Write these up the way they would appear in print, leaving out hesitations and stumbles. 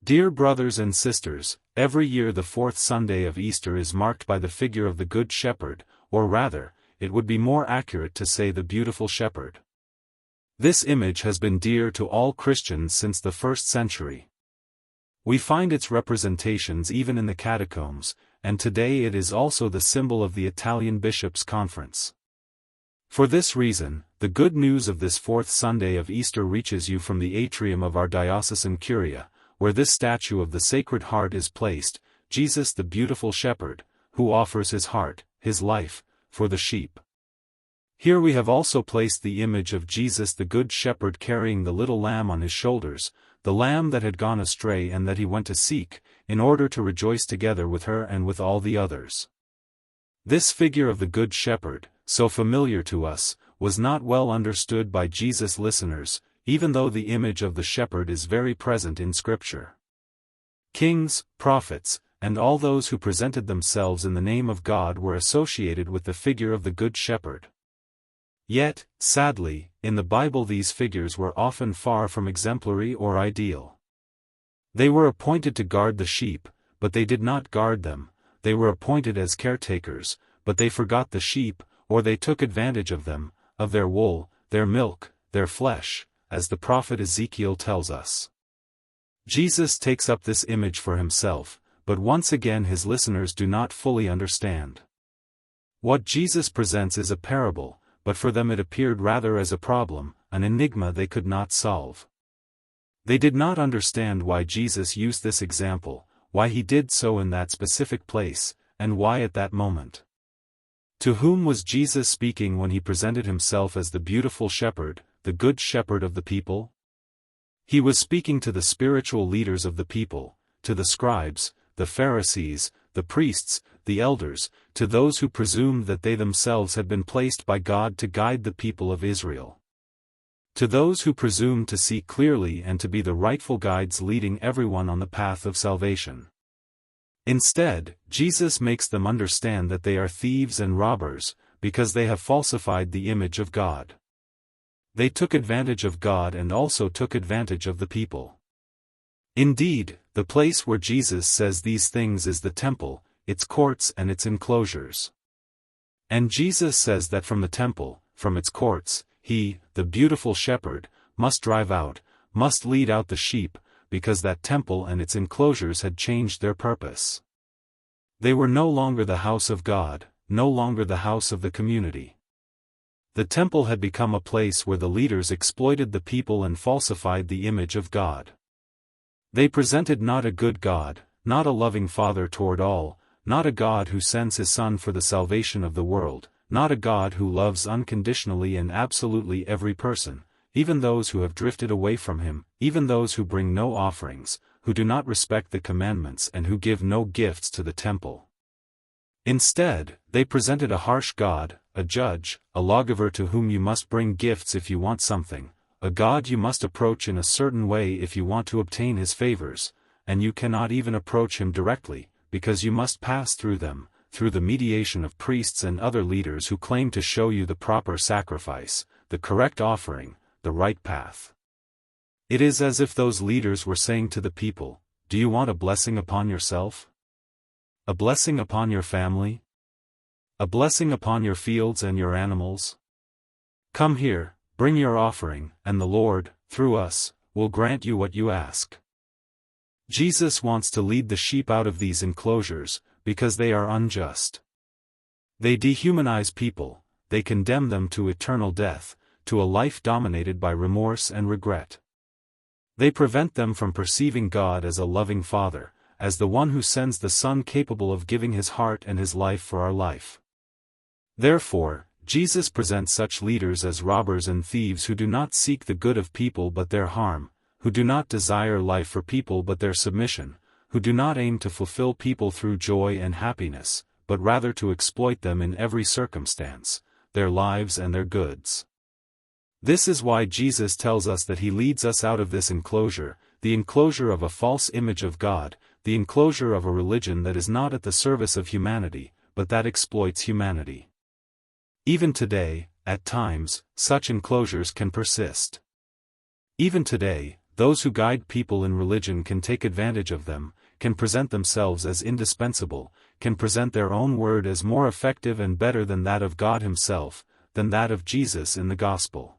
Dear brothers and sisters, every year the fourth Sunday of Easter is marked by the figure of the Good Shepherd, or rather, it would be more accurate to say the beautiful shepherd. This image has been dear to all Christians since the first century. We find its representations even in the catacombs, and today it is also the symbol of the Italian Bishops' Conference. For this reason, the good news of this fourth Sunday of Easter reaches you from the atrium of our diocesan curia, where this statue of the Sacred Heart is placed, Jesus the beautiful shepherd, who offers his heart, his life, for the sheep. Here we have also placed the image of Jesus the Good Shepherd carrying the little lamb on his shoulders, the lamb that had gone astray and that he went to seek, in order to rejoice together with her and with all the others. This figure of the Good Shepherd, so familiar to us, was not well understood by Jesus' listeners, even though the image of the shepherd is very present in Scripture. Kings, prophets, and all those who presented themselves in the name of God were associated with the figure of the Good Shepherd. Yet, sadly, in the Bible these figures were often far from exemplary or ideal. They were appointed to guard the sheep, but they did not guard them. They were appointed as caretakers, but they forgot the sheep, or they took advantage of them, of their wool, their milk, their flesh, as the prophet Ezekiel tells us. Jesus takes up this image for himself, but once again his listeners do not fully understand. What Jesus presents is a parable, but for them it appeared rather as a problem, an enigma they could not solve. They did not understand why Jesus used this example, why he did so in that specific place, and why at that moment. To whom was Jesus speaking when he presented himself as the beautiful shepherd, the good shepherd of the people? He was speaking to the spiritual leaders of the people, to the scribes, the Pharisees, the priests, the elders, to those who presumed that they themselves had been placed by God to guide the people of Israel. To those who presumed to see clearly and to be the rightful guides leading everyone on the path of salvation. Instead, Jesus makes them understand that they are thieves and robbers, because they have falsified the image of God. They took advantage of God and also took advantage of the people. Indeed, the place where Jesus says these things is the temple, its courts and its enclosures. And Jesus says that from the temple, from its courts, he, the beautiful shepherd, must drive out, must lead out the sheep, because that temple and its enclosures had changed their purpose. They were no longer the house of God, no longer the house of the community. The temple had become a place where the leaders exploited the people and falsified the image of God. They presented not a good God, not a loving Father toward all, not a God who sends his Son for the salvation of the world, not a God who loves unconditionally and absolutely every person, even those who have drifted away from him, even those who bring no offerings, who do not respect the commandments and who give no gifts to the temple. Instead, they presented a harsh God, a judge, a lawgiver to whom you must bring gifts if you want something, a God you must approach in a certain way if you want to obtain his favors, and you cannot even approach him directly, because you must pass through them, through the mediation of priests and other leaders who claim to show you the proper sacrifice, the correct offering, the right path. It is as if those leaders were saying to the people, "Do you want a blessing upon yourself? A blessing upon your family? A blessing upon your fields and your animals? Come here, bring your offering, and the Lord, through us, will grant you what you ask." Jesus wants to lead the sheep out of these enclosures, because they are unjust. They dehumanize people, they condemn them to eternal death, to a life dominated by remorse and regret. They prevent them from perceiving God as a loving Father, as the one who sends the Son capable of giving his heart and his life for our life. Therefore, Jesus presents such leaders as robbers and thieves who do not seek the good of people but their harm, who do not desire life for people but their submission, who do not aim to fulfill people through joy and happiness, but rather to exploit them in every circumstance, their lives and their goods. This is why Jesus tells us that he leads us out of this enclosure, the enclosure of a false image of God, the enclosure of a religion that is not at the service of humanity, but that exploits humanity. Even today, at times, such enclosures can persist. Even today, those who guide people in religion can take advantage of them, can present themselves as indispensable, can present their own word as more effective and better than that of God Himself, than that of Jesus in the Gospel.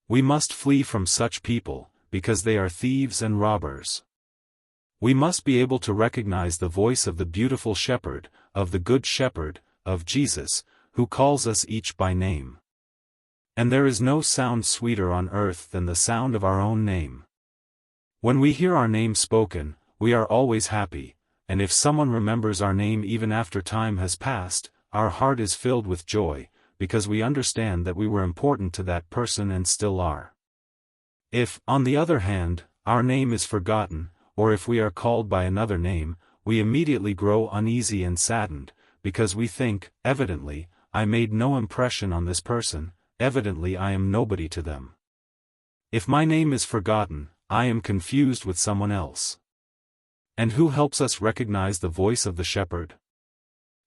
We must flee from such people, because they are thieves and robbers. We must be able to recognize the voice of the beautiful shepherd, of the good shepherd, of Jesus, who calls us each by name. And there is no sound sweeter on earth than the sound of our own name. When we hear our name spoken, we are always happy, and if someone remembers our name even after time has passed, our heart is filled with joy, because we understand that we were important to that person and still are. If, on the other hand, our name is forgotten, or if we are called by another name, we immediately grow uneasy and saddened, because we think, evidently, I made no impression on this person, evidently I am nobody to them. If my name is forgotten, I am confused with someone else. And who helps us recognize the voice of the shepherd?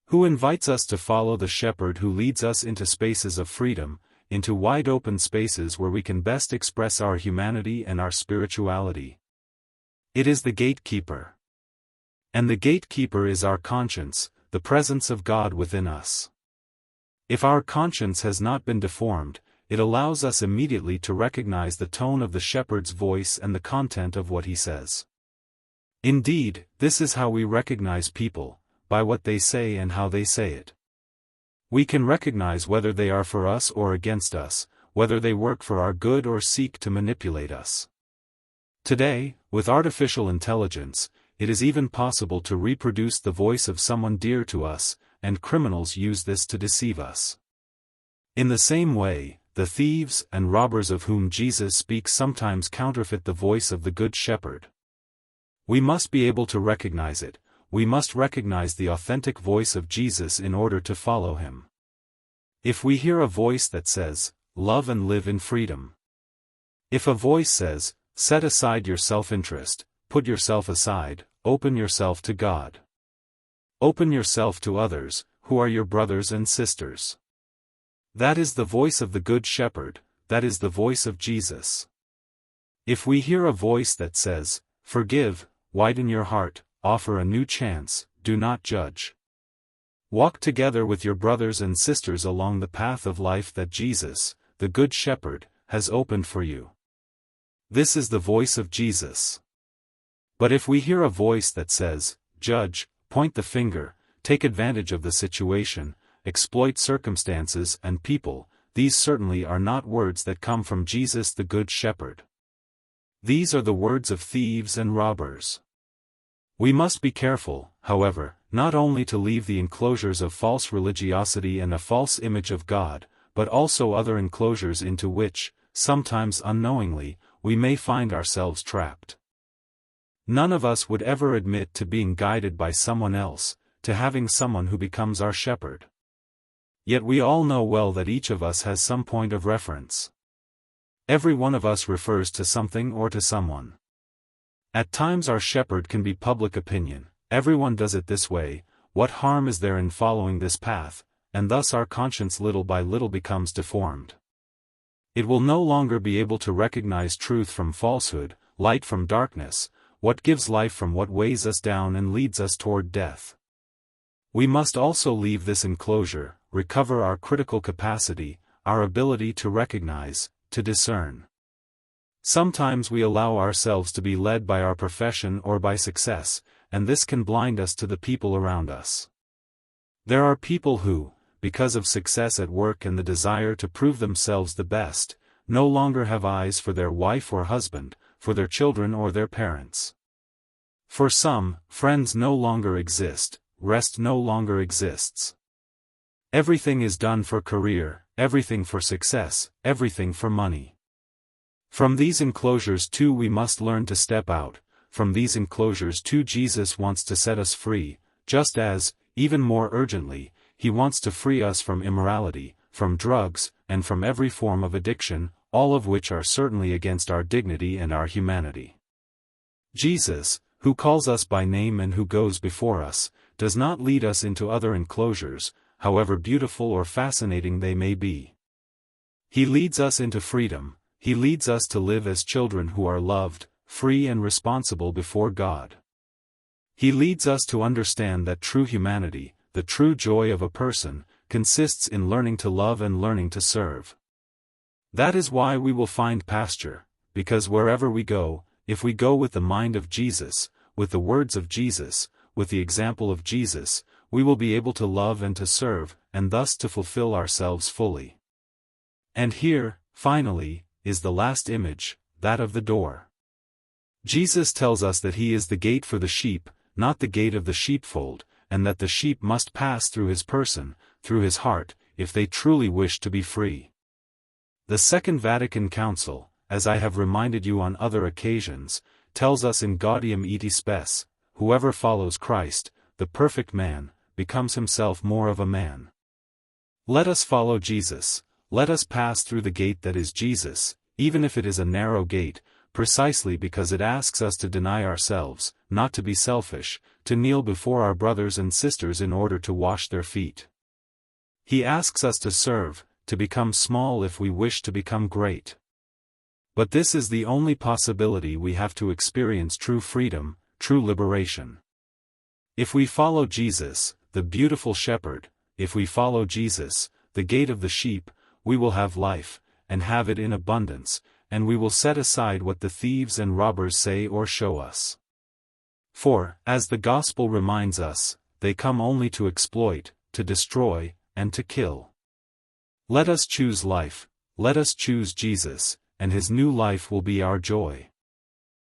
Who invites us to follow the shepherd who leads us into spaces of freedom, into wide-open spaces where we can best express our humanity and our spirituality? It is the gatekeeper. And the gatekeeper is our conscience, the presence of God within us. If our conscience has not been deformed, it allows us immediately to recognize the tone of the shepherd's voice and the content of what he says. Indeed, this is how we recognize people, by what they say and how they say it. We can recognize whether they are for us or against us, whether they work for our good or seek to manipulate us. Today, with artificial intelligence, it is even possible to reproduce the voice of someone dear to us, and criminals use this to deceive us. In the same way, the thieves and robbers of whom Jesus speaks sometimes counterfeit the voice of the Good Shepherd. We must be able to recognize it. We must recognize the authentic voice of Jesus in order to follow Him. If we hear a voice that says, "Love and live in freedom." If a voice says, "Set aside your self-interest, put yourself aside, open yourself to God. Open yourself to others, who are your brothers and sisters." That is the voice of the Good Shepherd, that is the voice of Jesus. If we hear a voice that says, "Forgive, widen your heart, offer a new chance, do not judge. Walk together with your brothers and sisters along the path of life that Jesus, the Good Shepherd, has opened for you." This is the voice of Jesus. But if we hear a voice that says, "Judge, point the finger, take advantage of the situation, exploit circumstances and people," these certainly are not words that come from Jesus the Good Shepherd. These are the words of thieves and robbers. We must be careful, however, not only to leave the enclosures of false religiosity and a false image of God, but also other enclosures into which, sometimes unknowingly, we may find ourselves trapped. None of us would ever admit to being guided by someone else, to having someone who becomes our shepherd. Yet we all know well that each of us has some point of reference. Every one of us refers to something or to someone. At times our shepherd can be public opinion. Everyone does it this way, what harm is there in following this path, and thus our conscience little by little becomes deformed. It will no longer be able to recognize truth from falsehood, light from darkness, what gives life from what weighs us down and leads us toward death. We must also leave this enclosure, recover our critical capacity, our ability to recognize, to discern. Sometimes we allow ourselves to be led by our profession or by success, and this can blind us to the people around us. There are people who, because of success at work and the desire to prove themselves the best, no longer have eyes for their wife or husband, for their children or their parents. For some, friends no longer exist, rest no longer exists. Everything is done for career, everything for success, everything for money. From these enclosures too we must learn to step out. From these enclosures too Jesus wants to set us free, just as, even more urgently, He wants to free us from immorality, from drugs, and from every form of addiction, all of which are certainly against our dignity and our humanity. Jesus, who calls us by name and who goes before us, does not lead us into other enclosures, however beautiful or fascinating they may be. He leads us into freedom, he leads us to live as children who are loved, free and responsible before God. He leads us to understand that true humanity, the true joy of a person, consists in learning to love and learning to serve. That is why we will find pasture, because wherever we go, if we go with the mind of Jesus, with the words of Jesus, with the example of Jesus, we will be able to love and to serve, and thus to fulfill ourselves fully. And here, finally, is the last image, that of the door. Jesus tells us that he is the gate for the sheep, not the gate of the sheepfold, and that the sheep must pass through his person, through his heart, if they truly wish to be free. The Second Vatican Council, as I have reminded you on other occasions, tells us in Gaudium et Spes, whoever follows Christ, the perfect man, becomes himself more of a man. Let us follow Jesus, let us pass through the gate that is Jesus, even if it is a narrow gate, precisely because it asks us to deny ourselves, not to be selfish, to kneel before our brothers and sisters in order to wash their feet. He asks us to serve, to become small if we wish to become great. But this is the only possibility we have to experience true freedom, true liberation. If we follow Jesus, the beautiful shepherd, if we follow Jesus, the gate of the sheep, we will have life, and have it in abundance, and we will set aside what the thieves and robbers say or show us. For, as the Gospel reminds us, they come only to exploit, to destroy, and to kill. Let us choose life, let us choose Jesus, and his new life will be our joy.